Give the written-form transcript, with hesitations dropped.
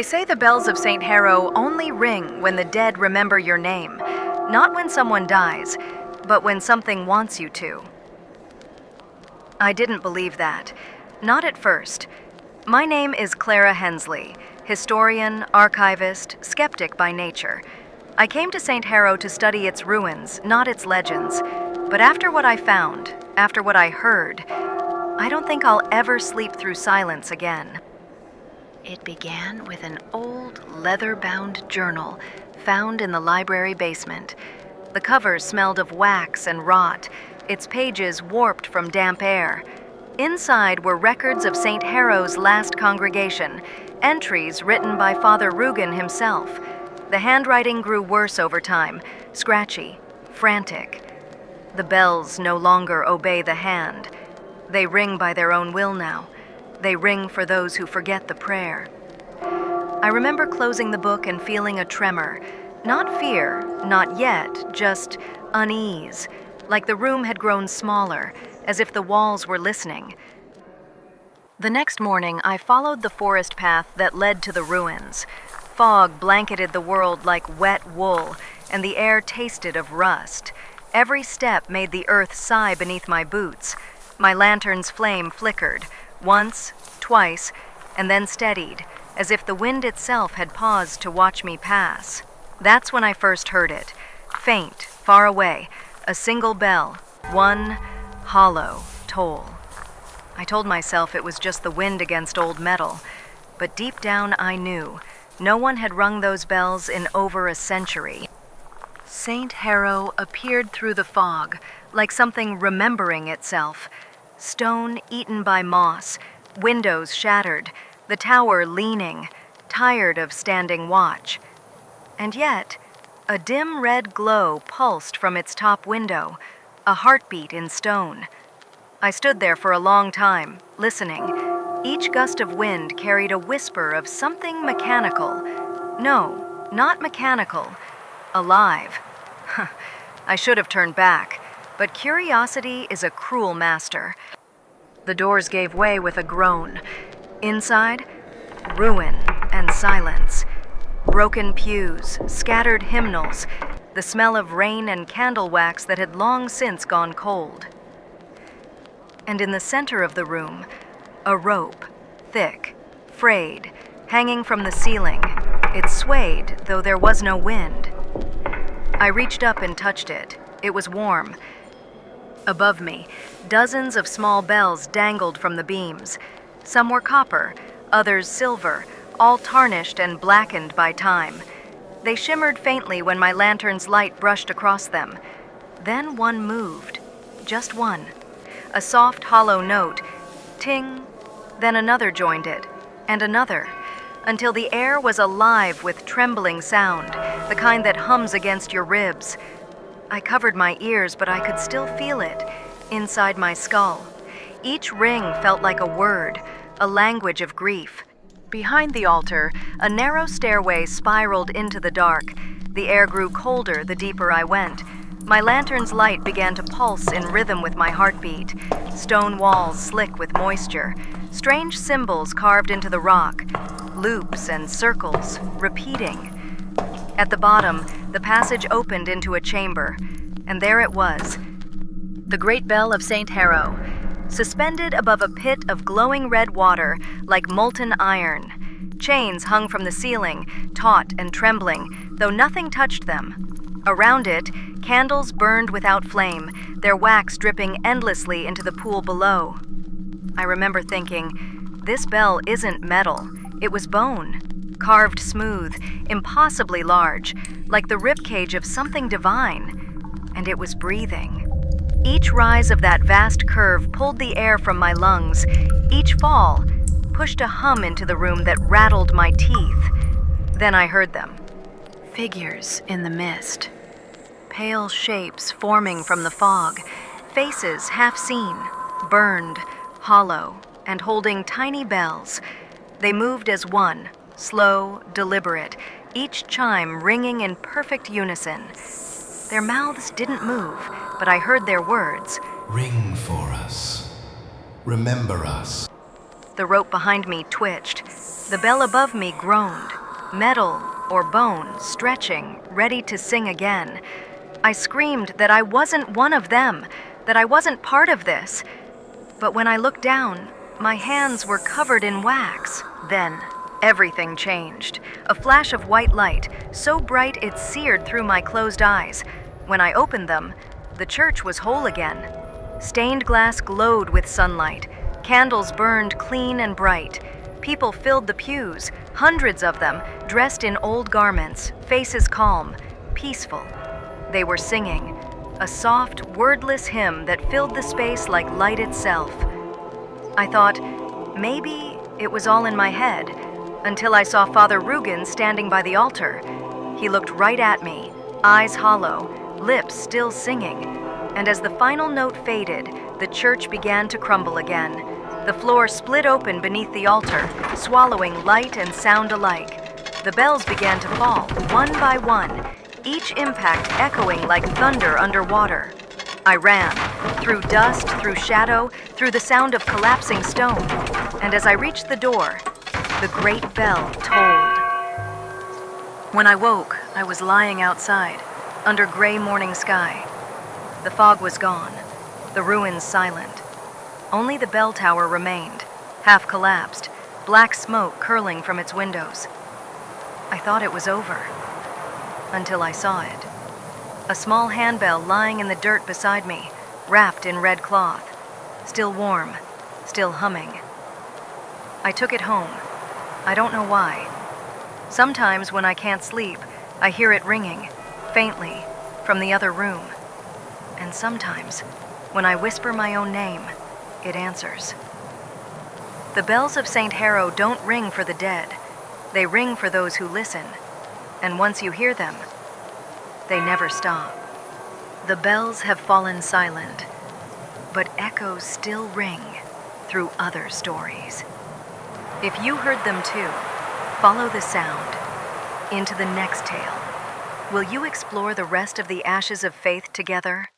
say the bells of Saint Harrow only ring when the dead remember your name, not when someone dies, but when something wants you to. I didn't believe that. Not at first. My name is Clara Hensley, historian, archivist, skeptic by nature. I came to Saint Harrow to study its ruins, not its legends. But after what I found, after what I heard, I don't think I'll ever sleep through silence again. It began with an old leather-bound journal found in the library basement. The cover smelled of wax and rot, its pages warped from damp air. Inside were records of Saint Harrow's last congregation, entries written by Father Rugen himself. The handwriting grew worse over time, scratchy, frantic. The bells no longer obey the hand. They ring by their own will now. They ring for those who forget the prayer. I remember closing the book and feeling a tremor. Not fear, not yet, just unease, like the room had grown smaller, as if the walls were listening. The next morning, I followed the forest path that led to the ruins. Fog blanketed the world like wet wool, and the air tasted of rust. Every step made the earth sigh beneath my boots. My lantern's flame flickered, once, twice, and then steadied, as if the wind itself had paused to watch me pass. That's when I first heard it. Faint, far away, a single bell, one hollow toll. I told myself it was just the wind against old metal, but deep down I knew no one had rung those bells in over a century. Saint Harrow appeared through the fog, like something remembering itself. Stone eaten by moss, windows shattered, the tower leaning, tired of standing watch. And yet, a dim red glow pulsed from its top window, a heartbeat in stone. I stood there for a long time, listening. Each gust of wind carried a whisper of something mechanical. No, not mechanical. Alive. I should have turned back, but curiosity is a cruel master. The doors gave way with a groan. Inside, ruin and silence. Broken pews, scattered hymnals, the smell of rain and candle wax that had long since gone cold. And in the center of the room, a rope, thick, frayed, hanging from the ceiling. It swayed, though there was no wind. I reached up and touched it. It was warm. Above me, dozens of small bells dangled from the beams. Some were copper, others silver, all tarnished and blackened by time. They shimmered faintly when my lantern's light brushed across them. Then one moved. Just one. A soft, hollow note. Ting. Then another joined it. And another. Until the air was alive with trembling sound, the kind that hums against your ribs. I covered my ears, but I could still feel it, inside my skull. Each ring felt like a word, a language of grief. Behind the altar, a narrow stairway spiraled into the dark. The air grew colder the deeper I went. My lantern's light began to pulse in rhythm with my heartbeat. Stone walls slick with moisture. Strange symbols carved into the rock. Loops and circles, repeating. At the bottom, the passage opened into a chamber, and there it was. The great bell of Saint Harrow, suspended above a pit of glowing red water like molten iron. Chains hung from the ceiling, taut and trembling, though nothing touched them. Around it, candles burned without flame, their wax dripping endlessly into the pool below. I remember thinking, this bell isn't metal, it was bone, carved smooth, impossibly large, like the ribcage of something divine, and it was breathing. Each rise of that vast curve pulled the air from my lungs. Each fall pushed a hum into the room that rattled my teeth. Then I heard them. Figures in the mist. Pale shapes forming from the fog. Faces half seen, burned, hollow, and holding tiny bells. They moved as one, slow, deliberate, each chime ringing in perfect unison. Their mouths didn't move, but I heard their words. Ring for us. Remember us. The rope behind me twitched. The bell above me groaned. metal or bone stretching, ready to sing again. I screamed that I wasn't one of them, that I wasn't part of this. But when I looked down, my hands were covered in wax. Then, everything changed. A flash of white light, so bright it seared through my closed eyes. When I opened them, the church was whole again. Stained glass glowed with sunlight. Candles burned clean and bright. People filled the pews, hundreds of them, dressed in old garments, faces calm, peaceful. They were singing, a soft, wordless hymn that filled the space like light itself. I thought, maybe it was all in my head, until I saw Father Rugen standing by the altar. He looked right at me, eyes hollow, lips still singing, and as the final note faded, the church began to crumble again. The floor split open beneath the altar, swallowing light and sound alike. The bells began to fall, one by one, each impact echoing like thunder underwater. I ran, through dust, through shadow, through the sound of collapsing stone, and as I reached the door, the great bell tolled. When I woke, I was lying outside, under gray morning sky. The fog was gone, the ruins silent. Only the bell tower remained, half collapsed, black smoke curling from its windows. I thought it was over, until I saw it. A small handbell lying in the dirt beside me, wrapped in red cloth, still warm, still humming. I took it home. I don't know why. Sometimes when I can't sleep, I hear it ringing, faintly, from the other room. And sometimes, when I whisper my own name, it answers. The bells of Saint Harrow don't ring for the dead. They ring for those who listen. And once you hear them, they never stop. The bells have fallen silent, but echoes still ring through other stories. If you heard them too, follow the sound into the next tale. Will you explore the rest of the Ashes of Faith together?